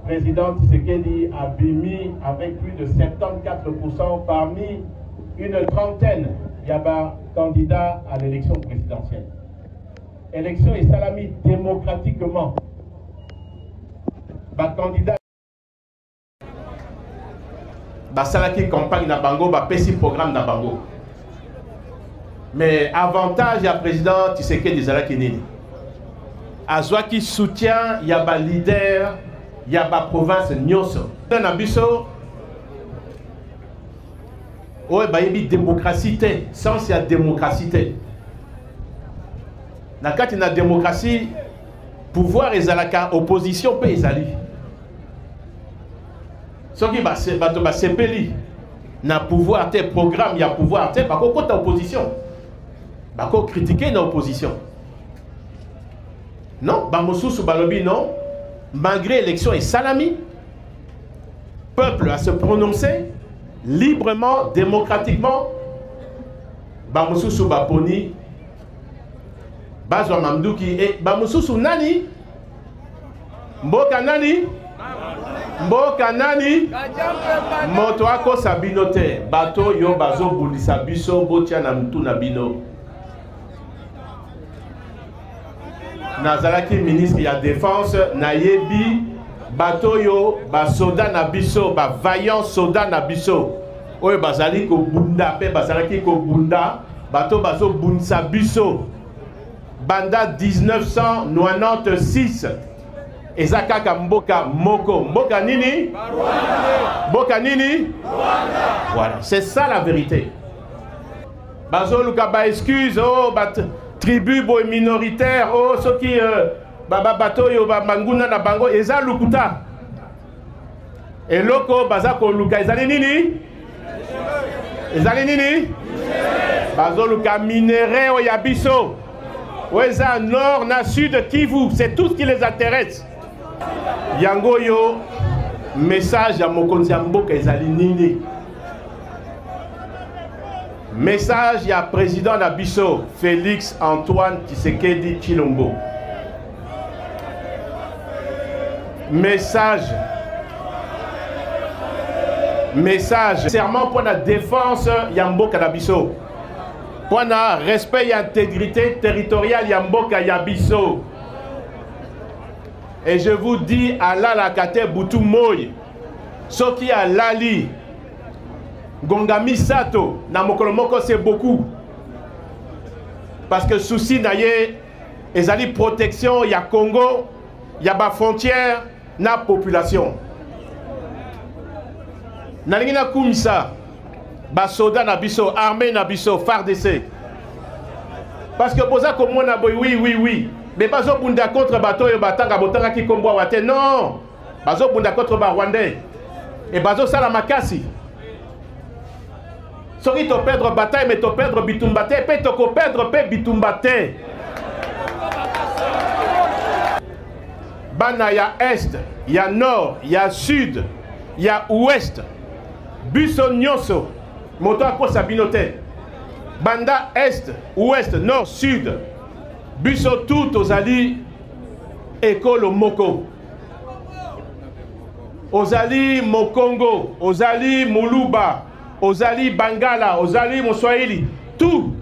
président Tshisekedi a bimi avec plus de 74% parmi une trentaine de candidats à l'élection présidentielle. L'élection est salami démocratiquement. Candidat Basalaki campagne na bango, pesi programme na bango. Mais avantage ya président Tshisekedi zalaki nini? Azwaki soutien ya ba leader ya ba province nyonso. Na biso oye bayebi démocratie te, sens ya démocratie te. Na kati na démocratie pouvoir ezalaka, opposition pe ezali. Soki bato basepeli na pouvoir te, programme ya pouvoir te, bako kota opposition. Bako critiquer na opposition. Non, bamosusu balobi non, malgré l'élection et salami, peuple a se prononcer librement, démocratiquement. Bamosusu baponi, bazwa mamduki et bamosusu nani? Mboka nani? Mboka nani? Moto ako sabino te, bato yo bazo bundisa biso botia na mtu na bino. Nazalaki ministre ya défense nayebi bato yo ba soda na biso, ba vaillant soda na biso. Oyo bazali ko bunda pe bazalaki ko bunda, bato bazo bundisa biso. Banda 1996. Ezakaka mboka moko. Mboka nini? Mboka nini? Voilà, c'est ça la vérité. Bazo luka ba excuse, oh tribu boy minoritaire, oh ceux qui bato yo ba manguna na bango eza lukuta. Et loko baza ko luka ezali nini? Ezali nini? Bazo luka minéraux o ya biso. Oueza nord na sud Kivu, c'est tout ce qui les intéresse. Yango yo message à mokonzi ya mboka ezali nini? Message à président Nabiso Félix Antoine Tshisekedi Tshilombo. Message serment pour la défense Yamboka Nabiso. Pour le respect et intégrité territoriale Yamboka Yabiso. Et je vous dis à la kate Boutou Moy, Soki à Lali, Gongami Sato, na Mokolomoko c'est beaucoup. Parce que souci naye, ezali protection, ya Congo, ya ba frontière, na population. Nalingina Koumisa, ba soda na biso, armée na biso, FARDC. Parce que posa comme moi na boy, oui. Mais bazo bunda contre bateau et batanga botanga ki kombo wate. Non! Bazo bunda contre ba Rwandais. Et bazo sala makasi. Soki to perdre bataille, mais to perdre bitumbate, pe to ko perdre pe bitumbate. Bana ya est, ya nord, ya sud, ya ouest. Buso nyonso, moto ako sabinote. Banda est, ouest, nord, sud. Buso tout ozali ekolo moko. Ozali Mokongo, ozali Muluba, ozali Bangala, ozali Moswahili, tout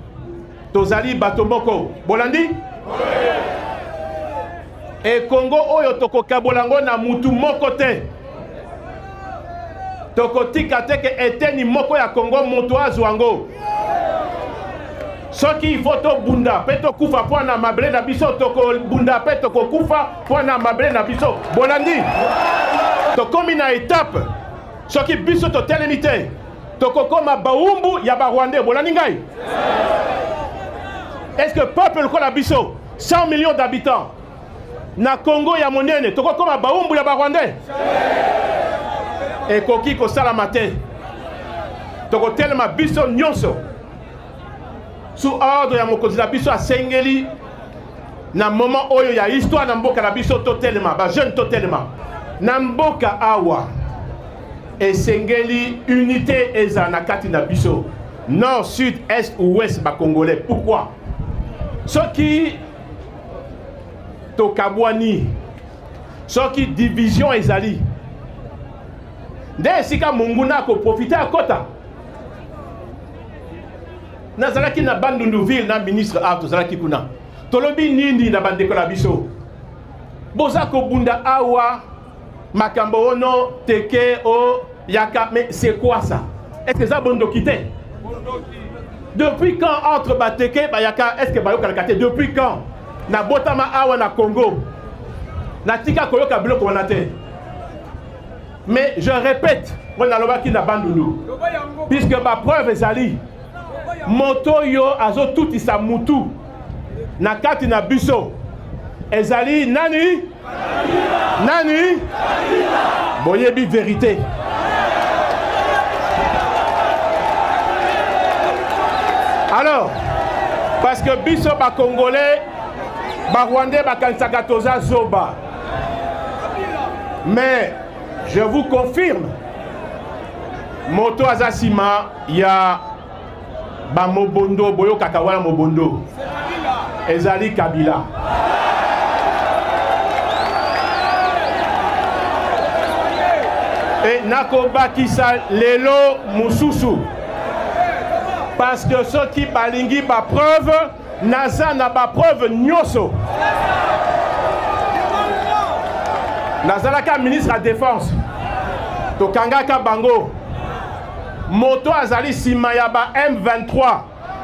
ozali Batomoko. Bolandi? Et Congo oyo toko kabolango na mutu moko te. Toko tika teke eteni moko ya Congo moto azwango. Soki il faut to bunda peto kufa pona mabre na biso toko bunda peto ko kufa pona mabre na biso. Bolandi? To komi na étape. Soki biso to telemite. Toko koma baumbu ya ba Rwandais. Bolandi ngai? Est-ce que peuple ko la biso 100 millions d'habitants na Congo ya monene toko koma baumbu ya ba Rwandais? Et koki ko sala matin. Toko telema biso nyonso. Sous ordre ya mokonzi na biso asengeli na moment oyo ya histoire na mboka na biso totelema ba jeune totelema na mboka awa esengeli unité eza na kati na biso nord sud est ou ouest ba congolais. Pourquoi? Soki tokabwani soki division ezali nde esika monguna ko profiter à kota nazalaki na Bandundu ville na ministre art tozalaki kuna tolobi nini na bandeko na biso boza ko bunda awa makambo ono teke o yaka mais c'est quoi ça? Est-ce que ça bondo quitté? Depuis quand entre bateke bayaka est-ce que bayo kalakate depuis quand na botama awa na Congo na tika koyoka biloko wana te? Mais je répète on a lobaki na Bandundu puisque ma preuve ezali moto yo azo tuti sa mutu na kati na biso ezali nani nani boyebi vérité. Alors parce que biso ba congolais ba rwandais ba kansaka toza zoba, mais je vous confirme moto azasima ya ba mobondo boyo kakawana mobondo ezali Kabila. Et nakobakisa lelo mususu parce que ceux qui balingi ba preuve naza na ba preuve nyoso nazalaka ministre à défense tokangaka bango moto azali sima ya ba M23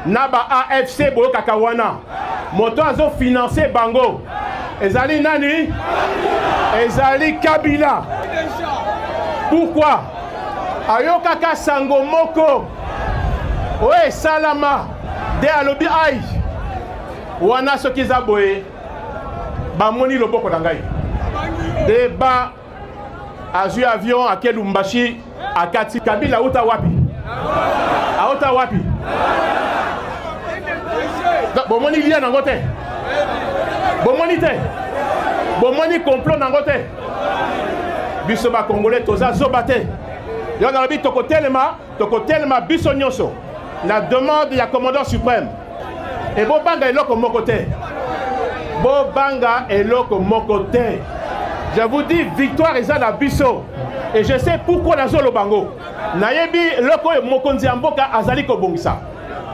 na ba AFC boyo kakawana moto azo financer bango ezali nani? Ezali Kabila. Pourquoi? Ayokaka sango moko oe salama de alobi ai wana soki za boye bamoni loboko na ngai de ba azui avion ake Lumbashi akati Kabila uta wapi? Auta wapi? Bomoni lia nango te, bomoni te, bomoni complot nango te. Biso ba Congolais toza zoba te. Yo na lobi tokotelema biso nyonso la demande ya commandant suprême et bo banga eloko moko te, bo banga eloko moko te. Je vous dis victoire eza na biso et je sais pourquoi na zolo bango nayebi loko mokonzi ya mboka azali ko bongisa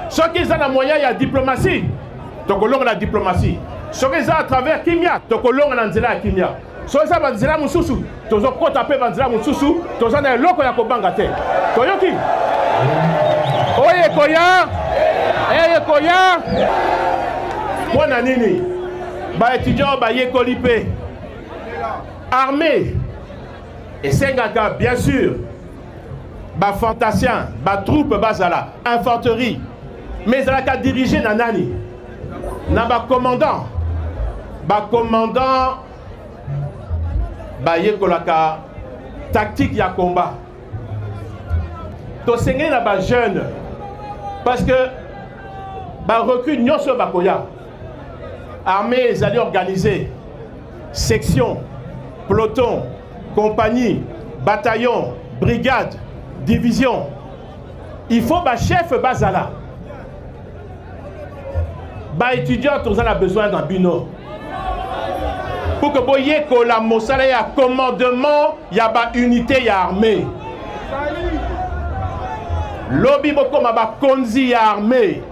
soki eza na moyen ya diplomatie tokolonga na diplomatie, soki eza à travers kimia tokolonga na nzela ya kimia, soki eza banzela mosusu tozokota mpe banzela mosusu toza na eloko ya kobanga te. Toyoki oye koya eye koya mpona nini baétudiant bayekoli mpe armée esengaka bien sûr ba fantasien ba troupe bazala infanterie mais ezalaka dirigé na nani? Na ba commandant bayekolaka tactique ya combat. Tosengeli na ba jeune parce que ba recrue nyonso bakoya armée ezali organisée section, peloton, compagnie, bataillon, brigade, division. Il faut ba chef bazala. Ba étudiant tous a besoin d'un bino. Pour que boye ko la mosala ya commandement ya ba unité ya armée. Lobi boko ma ba konzi ya armée.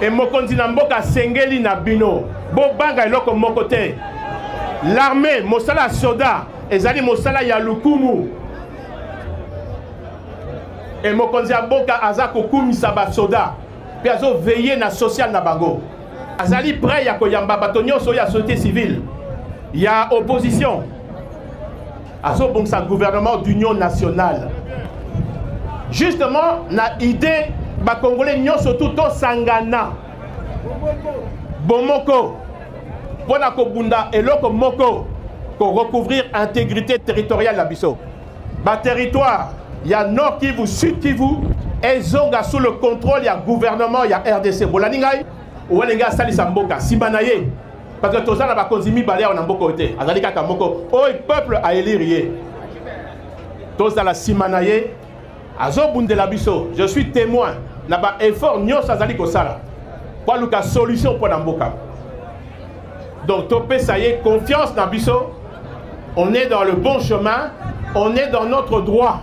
Et mokonzi na mboka sengeli na bino. Bo banga eloko moko te. L'armée mosala soda ezali mosala ya lukumu. Et mokonzi ya mboka aza kokumisa ba soda. Puis azo veiller na social na bango. Azali prêt ya koyamba bato nyonso ya société civile. Il y a opposition. Azo bon sa gouvernement d'union nationale. Justement, na idée ba congolais nyonso tout sangana. Bomoko. Pona ko bunda eloko moko ko recouvrir intégrité territoriale la biso. Ba territoire, il y a Nord Kivu, Sud Kivu, ezonga sous le contrôle, il y a gouvernement, il y a RDC. Bolaningay, ou elenga sali samboka, simbanaye. Parce que tout ça, n'a konzimi balé en amboko te. Azali kaka moko, oh peuple a élire. Tout ça la simanaye, azo bunde la biso. Je suis témoin. N'a pas effort nyos azali ko sala. Pour luka solution pour n'amboka. Donc topé ça y est, confiance na biso. On est dans le bon chemin. On est dans notre droit.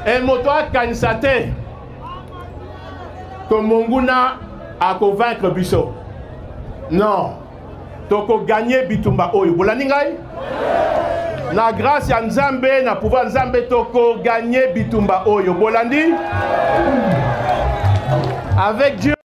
Et moto akanisa te que Monguna a convaincre biso. Non. Toko gagner bitumba oyo. Bolani ngai? La grâce ya Nzambe na pouvoir Nzambe toko gagner bitumba oyo. Bolandi? Avec Dieu